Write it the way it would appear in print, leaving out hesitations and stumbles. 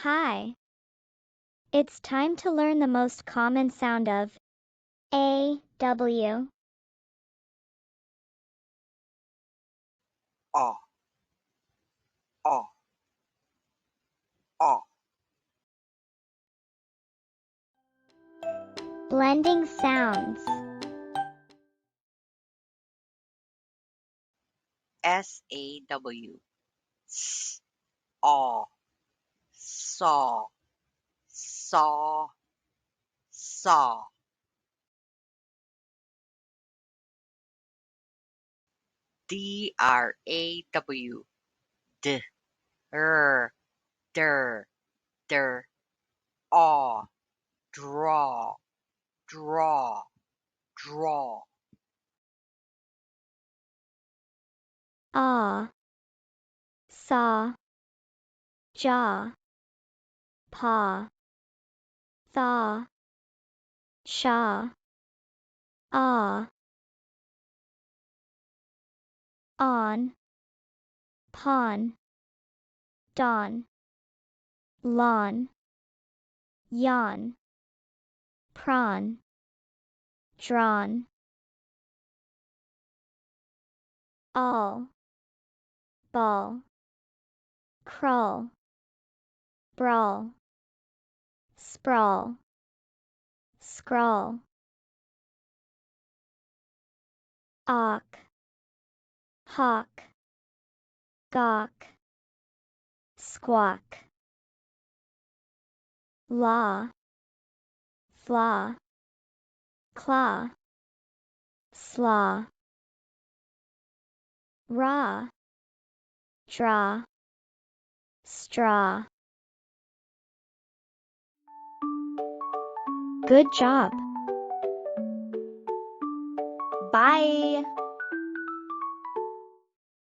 Hi. It's time to learn the most common sound of A, W. A, A, A. Blending sounds. SAW, S, A, saw, saw, saw. DRAW, D, R, der, der, aw, draw, draw, draw. Ah, saw, jaw, paw, thaw, shaw, ah, on, pawn, dawn, lawn, yawn, prawn, drawn, all, ball, crawl, brawl, sprawl, scrawl, awk, hawk, gawk, squawk, law, flaw, claw, slaw, raw, draw, straw. Good job. Bye.